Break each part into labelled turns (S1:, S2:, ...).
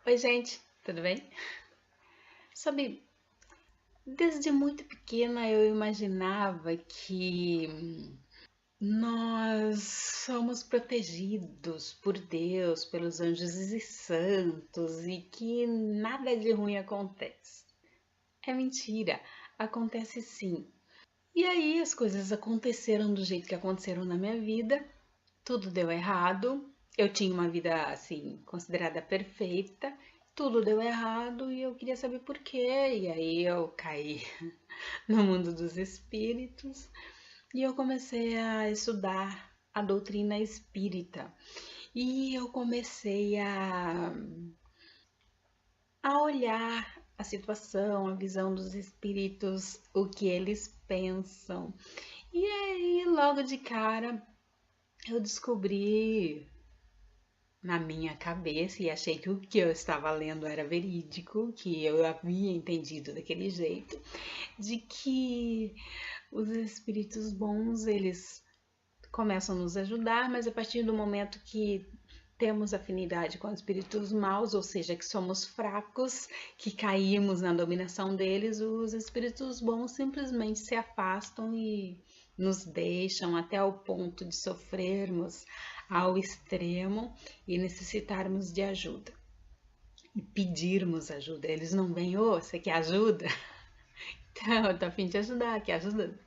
S1: Oi, gente, tudo bem? Sabe, desde muito pequena eu imaginava que nós somos protegidos por Deus, pelos anjos e santos e que nada de ruim acontece. É mentira, acontece sim. E aí as coisas aconteceram do jeito que aconteceram na minha vida, tudo deu errado. Eu tinha uma vida assim considerada perfeita, tudo deu errado e eu queria saber por quê. E aí eu caí no mundo dos espíritos e eu comecei a estudar a doutrina espírita. E eu comecei a olhar a situação, a visão dos espíritos, o que eles pensam. E aí, logo de cara, eu descobri na minha cabeça e achei que o que eu estava lendo era verídico, que eu havia entendido daquele jeito, de que os espíritos bons, eles começam a nos ajudar, mas a partir do momento que temos afinidade com espíritos maus, ou seja, que somos fracos, que caímos na dominação deles, os espíritos bons simplesmente se afastam e nos deixam até o ponto de sofrermos ao extremo e necessitarmos de ajuda. E pedirmos ajuda. Eles não vêm, ô, você quer ajuda? Então, eu tô a fim de ajudar, quer ajuda?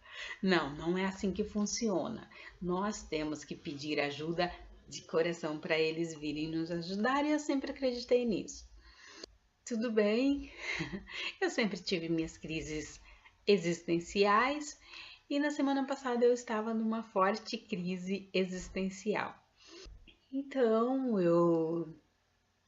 S1: Não, não é assim que funciona. Nós temos que pedir ajuda de coração para eles virem nos ajudar e eu sempre acreditei nisso. Tudo bem, eu sempre tive minhas crises existenciais e na semana passada eu estava numa forte crise existencial. Então eu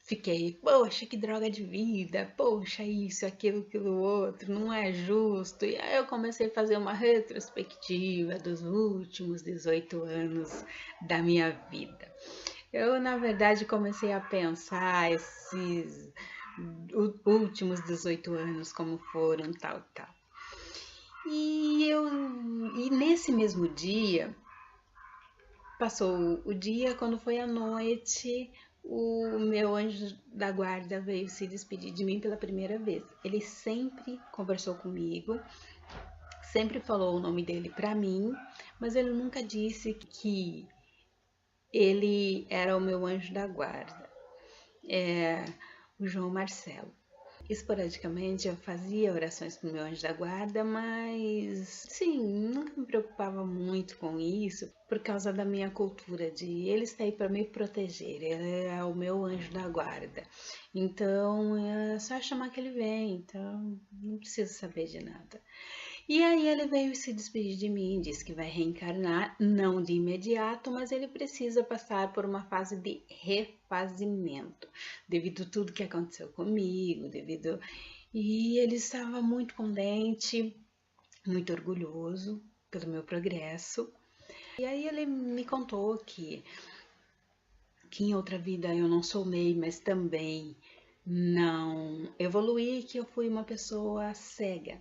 S1: fiquei, poxa, que droga de vida, poxa, isso, aquilo, outro, não é justo. E aí eu comecei a fazer uma retrospectiva dos últimos 18 anos da minha vida. Eu, na verdade, comecei a pensar esses últimos 18 anos, como foram, tal, tal. E nesse mesmo dia, passou o dia, quando foi a noite, o meu anjo da guarda veio se despedir de mim pela primeira vez. Ele sempre conversou comigo, sempre falou o nome dele para mim, mas ele nunca disse que ele era o meu anjo da guarda, é o João Marcelo. Esporadicamente eu fazia orações para o meu anjo da guarda, mas sim, nunca me preocupava muito com isso por causa da minha cultura de ele está aí para me proteger, ele é o meu anjo da guarda. Então é só chamar que ele vem, então não preciso saber de nada. E aí ele veio se despedir de mim, disse que vai reencarnar, não de imediato, mas ele precisa passar por uma fase de refazimento, devido a tudo que aconteceu comigo, devido... E ele estava muito contente, muito orgulhoso pelo meu progresso. E aí ele me contou que em outra vida eu não soulmei, mas também não evoluí, que eu fui uma pessoa cega.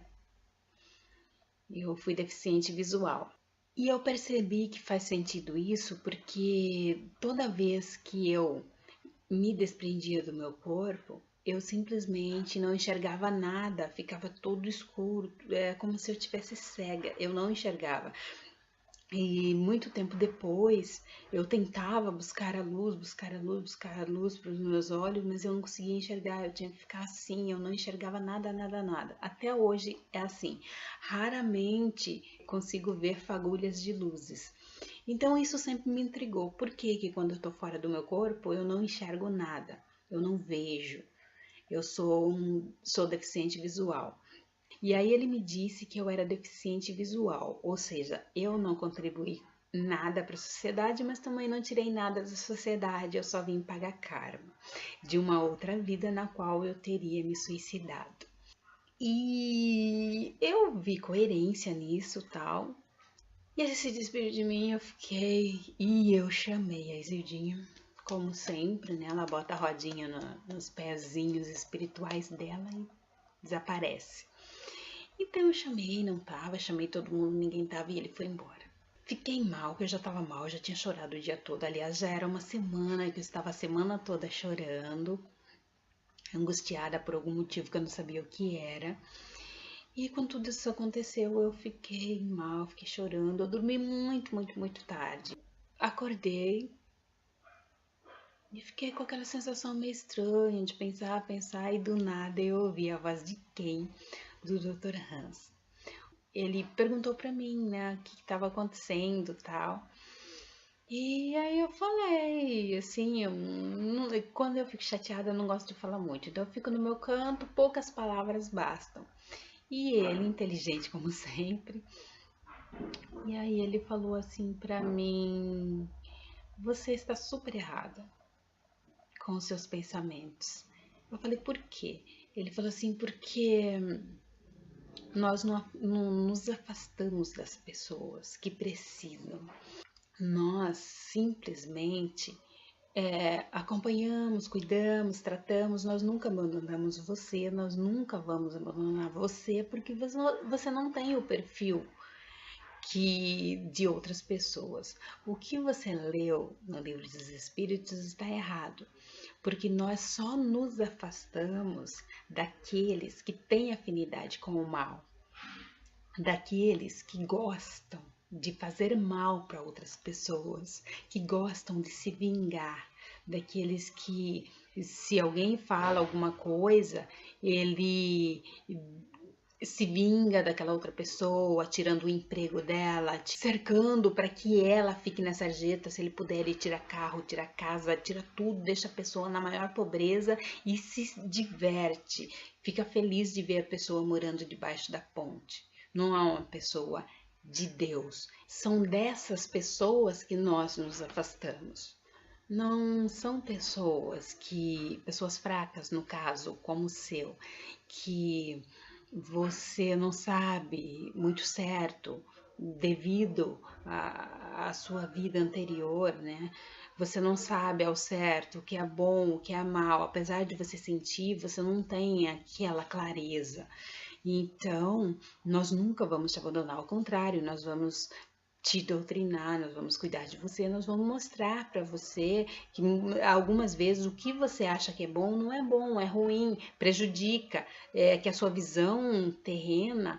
S1: Eu fui deficiente visual. E eu percebi que faz sentido isso porque toda vez que eu me desprendia do meu corpo, eu simplesmente não enxergava nada, ficava todo escuro, é como se eu tivesse cega, eu não enxergava. E muito tempo depois, eu tentava buscar a luz, buscar a luz para os meus olhos, mas eu não conseguia enxergar, eu tinha que ficar assim, eu não enxergava nada, nada, nada. Até hoje é assim. Raramente consigo ver fagulhas de luzes. Então isso sempre me intrigou. Por que que quando eu estou fora do meu corpo, eu não enxergo nada? Eu não vejo. Eu sou deficiente visual. E aí ele me disse que eu era deficiente visual, ou seja, eu não contribuí nada para a sociedade, mas também não tirei nada da sociedade, eu só vim pagar karma de uma outra vida na qual eu teria me suicidado. E eu vi coerência nisso, tal. E ele se despediu de mim, eu fiquei e eu chamei a Isildinha, como sempre, né? Ela bota a rodinha nos pezinhos espirituais dela e desaparece. Então eu chamei, não tava, chamei todo mundo, ninguém tava e ele foi embora. Fiquei mal, que eu já tava mal, já tinha chorado o dia todo. Aliás, já era uma semana que eu estava a semana toda chorando. angustiada por algum motivo que eu não sabia o que era. E quando tudo isso aconteceu, eu fiquei mal, fiquei chorando. Eu dormi muito, muito, muito tarde. Acordei e fiquei com aquela sensação meio estranha de pensar, e do nada eu ouvi a voz de quem? Do Dr. Hans. Ele perguntou pra mim, né, o que estava acontecendo e tal. E aí eu falei, assim, quando eu fico chateada eu não gosto de falar muito, então eu fico no meu canto, poucas palavras bastam. E ele, inteligente como sempre, e aí ele falou assim pra mim, você está super errada com os seus pensamentos. Eu falei, por quê? Ele falou assim, porque nós não nos afastamos das pessoas que precisam. Nós simplesmente acompanhamos, cuidamos, tratamos, nós nunca abandonamos você, nós nunca vamos abandonar você, porque você não tem o perfil de outras pessoas. O que você leu no Livro dos Espíritos está errado, porque nós só nos afastamos daqueles que têm afinidade com o mal, daqueles que gostam de fazer mal para outras pessoas, que gostam de se vingar, daqueles que, se alguém fala alguma coisa, ele se vinga daquela outra pessoa, tirando o emprego dela, cercando para que ela fique na sarjeta, se ele puder, ele tira carro, tira casa, tira tudo, deixa a pessoa na maior pobreza e se diverte, fica feliz de ver a pessoa morando debaixo da ponte. Não é uma pessoa de Deus. São dessas pessoas que nós nos afastamos. Não são pessoas fracas, no caso, como o seu, que você não sabe muito certo devido à sua vida anterior, né? Você não sabe ao certo o que é bom, o que é mal, apesar de você sentir, você não tem aquela clareza. Então, nós nunca vamos te abandonar, ao contrário, nós vamos te doutrinar, nós vamos cuidar de você, nós vamos mostrar para você que algumas vezes o que você acha que é bom, é ruim, prejudica, que a sua visão terrena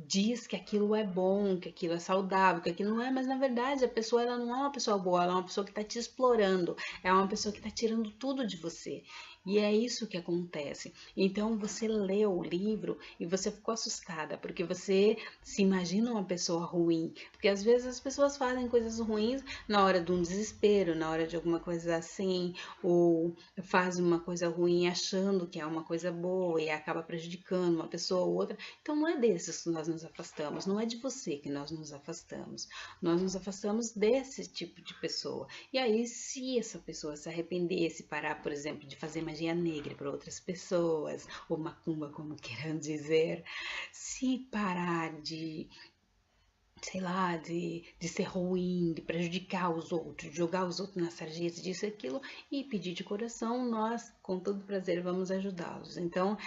S1: diz que aquilo é bom, que aquilo é saudável, que aquilo não é, mas na verdade a pessoa ela não é uma pessoa boa, ela é uma pessoa que está te explorando, é uma pessoa que está tirando tudo de você. E é isso que acontece. Então você leu o livro e você ficou assustada, porque você se imagina uma pessoa ruim. Porque às vezes as pessoas fazem coisas ruins na hora de um desespero, na hora de alguma coisa assim, ou fazem uma coisa ruim achando que é uma coisa boa e acaba prejudicando uma pessoa ou outra. Então não é desses que nós nos afastamos, não é de você que nós nos afastamos. Nós nos afastamos desse tipo de pessoa. E aí, se essa pessoa se arrepender, se parar, por exemplo, de fazer magia negra para outras pessoas, ou macumba, como queiram dizer, se parar de, sei lá, de ser ruim, de prejudicar os outros, de jogar os outros na sarjeta, disso e aquilo, e pedir de coração, nós, com todo prazer, vamos ajudá-los. Então,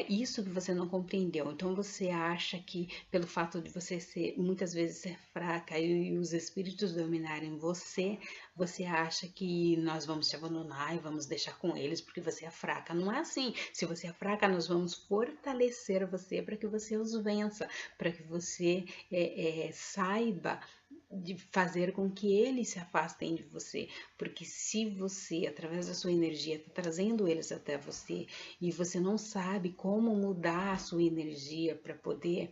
S1: isso que você não compreendeu. Então, você acha que, pelo fato de você muitas vezes ser fraca e os espíritos dominarem você, você acha que nós vamos te abandonar e vamos deixar com eles porque você é fraca. Não é assim. Se você é fraca, nós vamos fortalecer você para que você os vença, para que você saiba de fazer com que eles se afastem de você, porque se você, através da sua energia, está trazendo eles até você e você não sabe como mudar a sua energia para poder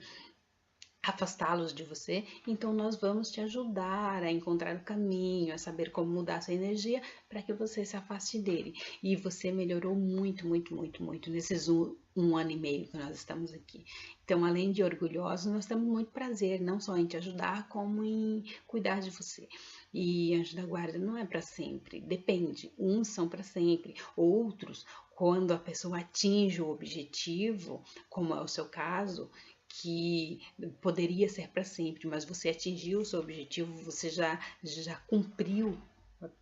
S1: afastá-los de você, então nós vamos te ajudar a encontrar o caminho, a saber como mudar a sua energia para que você se afaste dele. E você melhorou muito, muito, muito, muito nesses um ano e meio que nós estamos aqui. Então, além de orgulhosos, nós temos muito prazer, não só em te ajudar, como em cuidar de você. E anjo da guarda não é para sempre, depende. Uns são para sempre, outros, quando a pessoa atinge o objetivo, como é o seu caso, que poderia ser para sempre, mas você atingiu o seu objetivo, você já cumpriu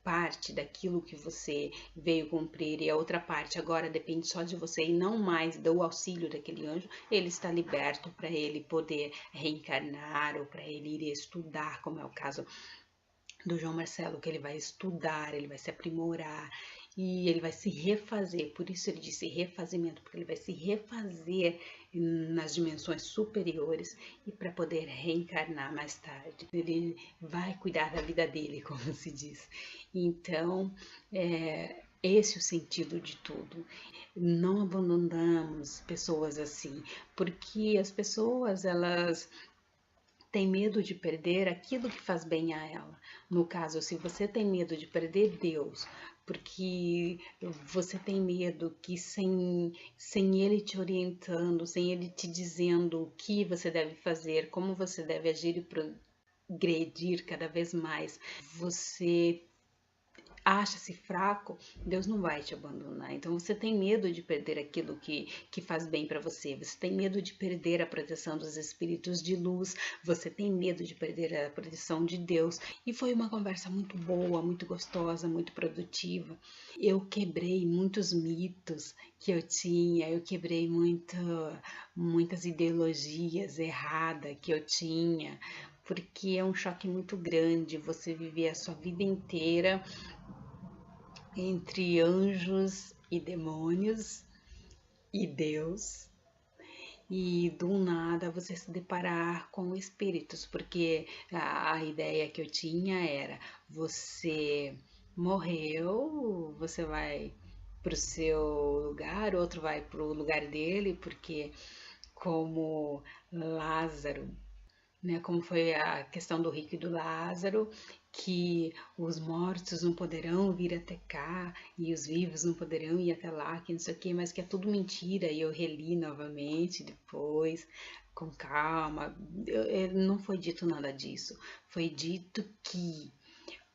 S1: parte daquilo que você veio cumprir e a outra parte agora depende só de você e não mais do auxílio daquele anjo, ele está liberto para ele poder reencarnar ou para ele ir estudar, como é o caso do João Marcelo, que ele vai estudar, ele vai se aprimorar e ele vai se refazer. Por isso ele disse refazimento, porque ele vai se refazer nas dimensões superiores e para poder reencarnar mais tarde. Ele vai cuidar da vida dele, como se diz. Então, esse é o sentido de tudo. Não abandonamos pessoas assim, porque as pessoas, elas têm medo de perder aquilo que faz bem a ela. No caso, se você tem medo de perder Deus, porque você tem medo que sem ele te orientando, sem ele te dizendo o que você deve fazer, como você deve agir e progredir cada vez mais, você acha-se fraco, Deus não vai te abandonar. Então você tem medo de perder aquilo que faz bem para você, você tem medo de perder a proteção dos espíritos de luz, você tem medo de perder a proteção de Deus. E foi uma conversa muito boa, muito gostosa, muito produtiva. Eu quebrei muitos mitos que eu tinha, eu quebrei muitas ideologias erradas que eu tinha, porque é um choque muito grande você viver a sua vida inteira entre anjos e demônios e Deus, e do nada você se deparar com espíritos, porque a ideia que eu tinha era: você morreu, você vai para o seu lugar, outro vai para o lugar dele, porque como Lázaro, né, como foi a questão do rico e do Lázaro, que os mortos não poderão vir até cá e os vivos não poderão ir até lá, que não sei o que, mas que é tudo mentira. E eu reli novamente depois, com calma. Não foi dito nada disso. Foi dito que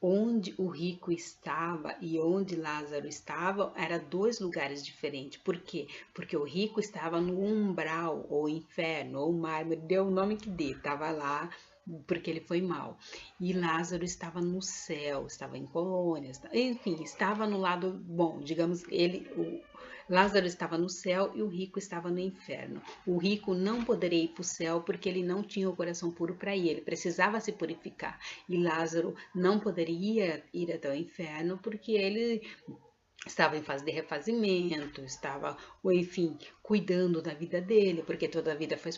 S1: onde o rico estava e onde Lázaro estava eram dois lugares diferentes. Por quê? Porque o rico estava no umbral, ou inferno, ou mármore, deu o nome que dê, estava lá porque ele foi mal. E Lázaro estava no céu, estava em colônias, enfim, estava no lado bom, digamos, Lázaro estava no céu e o rico estava no inferno. O rico não poderia ir para o céu porque ele não tinha o coração puro para ir, ele precisava se purificar. E Lázaro não poderia ir até o inferno porque ele estava em fase de refazimento, estava, ou enfim, cuidando da vida dele, porque toda a vida foi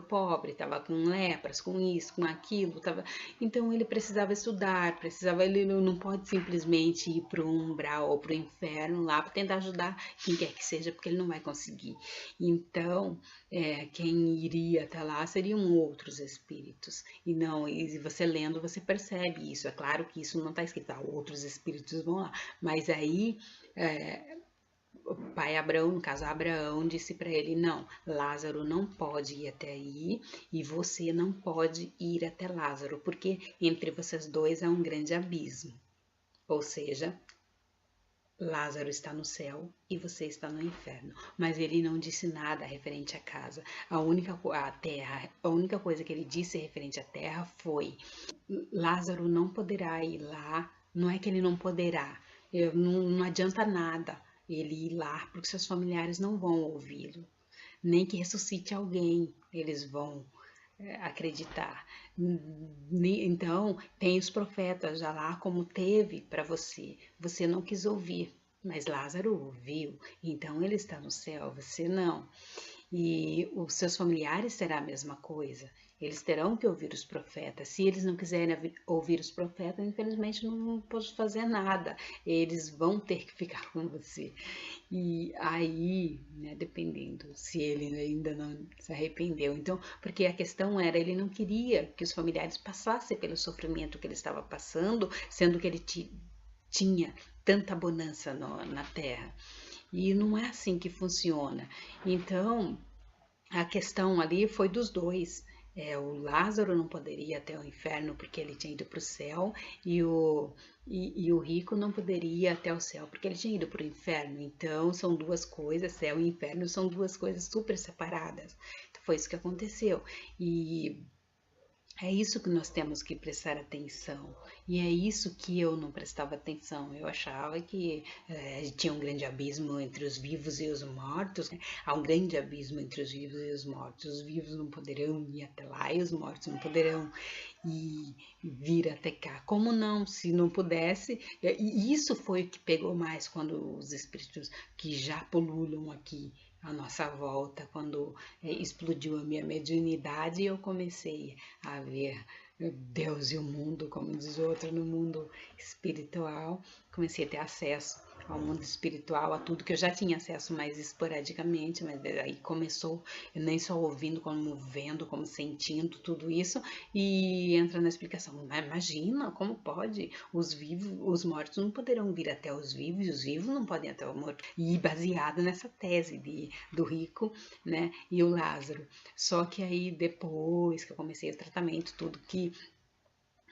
S1: pobre, estava com lepras, com isso, com aquilo, então ele precisava estudar, ele não pode simplesmente ir para o umbral ou para o inferno lá para tentar ajudar quem quer que seja, porque ele não vai conseguir. Então, quem iria até lá seriam outros espíritos, e você lendo, você percebe isso. É claro que isso não está escrito, outros espíritos vão lá, mas aí o pai Abraão, no caso Abraão, disse para ele: não, Lázaro não pode ir até aí e você não pode ir até Lázaro, porque entre vocês dois há um grande abismo. Ou seja, Lázaro está no céu e você está no inferno. Mas ele não disse nada referente à casa. A única coisa que ele disse referente à terra foi: Lázaro não poderá ir lá. Não é que ele não poderá, não adianta nada ele ir lá, porque seus familiares não vão ouvi-lo. Nem que ressuscite alguém, eles vão acreditar. Então, tem os profetas já lá, como teve para você. Você não quis ouvir, mas Lázaro ouviu. Então, ele está no céu, você não. E os seus familiares será a mesma coisa. Eles terão que ouvir os profetas. Se eles não quiserem ouvir os profetas, infelizmente não posso fazer nada. Eles vão ter que ficar com você. E aí, né, dependendo se ele ainda não se arrependeu. Então, porque a questão era, ele não queria que os familiares passassem pelo sofrimento que ele estava passando, sendo que ele tinha tanta bonança na terra. E não é assim que funciona. Então, a questão ali foi dos dois. O Lázaro não poderia ir até o inferno porque ele tinha ido para o céu, e o rico não poderia ir até o céu porque ele tinha ido para o inferno. Então, são duas coisas, céu e inferno são duas coisas super separadas. Então, foi isso que aconteceu. E é isso que nós temos que prestar atenção. E é isso que eu não prestava atenção. Eu achava que tinha um grande abismo entre os vivos e os mortos. Há um grande abismo entre os vivos e os mortos. Os vivos não poderão ir até lá e os mortos não poderão. e vir até cá. Como não? Se não pudesse, e isso foi o que pegou mais quando os espíritos que já pululam aqui à nossa volta, quando explodiu a minha mediunidade, eu comecei a ver Deus e o mundo, como diz o outro, no mundo espiritual, comecei a ter acesso ao mundo espiritual, a tudo que eu já tinha acesso mais esporadicamente, mas aí começou, eu nem só ouvindo, como vendo, como sentindo tudo isso, e entra na explicação, mas imagina, como pode? Os vivos, os mortos não poderão vir até os vivos, e os vivos não podem até o morto. E baseado nessa tese do rico, né, e o Lázaro. Só que aí depois que eu comecei o tratamento, tudo que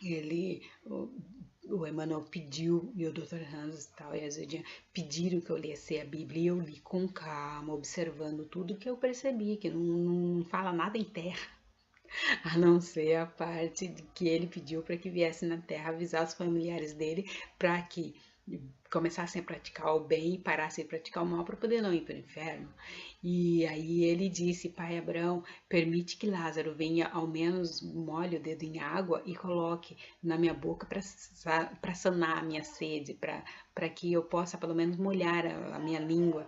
S1: ele, o Emmanuel pediu, e o Dr. Hans e tal, e a Zildinha pediram que eu lesse a Bíblia, e eu li com calma, observando tudo, que eu percebi, que não fala nada em terra, a não ser a parte de que ele pediu para que viesse na terra avisar os familiares dele para que começassem a praticar o bem e parassem de praticar o mal para poder não ir para o inferno. E aí ele disse, pai Abraão, permite que Lázaro venha, ao menos molhe o dedo em água e coloque na minha boca para sanar a minha sede, para que eu possa pelo menos molhar a minha língua.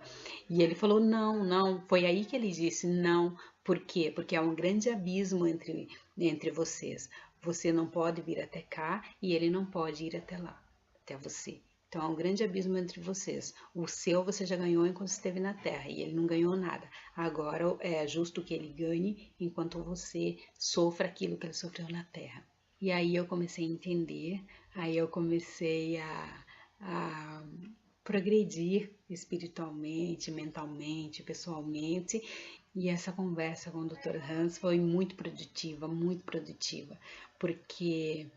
S1: E ele falou, não, não, foi aí que ele disse, não. Por quê? Porque há um grande abismo entre vocês. Você não pode vir até cá e ele não pode ir até lá, até você. Então há um grande abismo entre vocês. O seu você já ganhou enquanto esteve na Terra e ele não ganhou nada. Agora é justo que ele ganhe enquanto você sofra aquilo que ele sofreu na Terra. E aí eu comecei a entender, aí eu comecei a progredir espiritualmente, mentalmente, pessoalmente. E essa conversa com o Dr. Hans foi muito produtiva, porque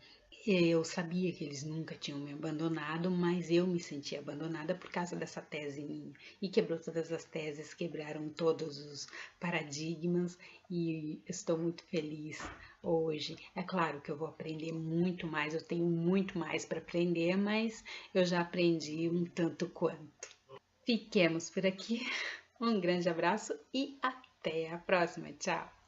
S1: eu sabia que eles nunca tinham me abandonado, mas eu me sentia abandonada por causa dessa tese minha. E quebrou todas as teses, quebraram todos os paradigmas e estou muito feliz hoje. É claro que eu vou aprender muito mais, eu tenho muito mais para aprender, mas eu já aprendi um tanto quanto. Fiquemos por aqui. Um grande abraço e até a próxima. Tchau!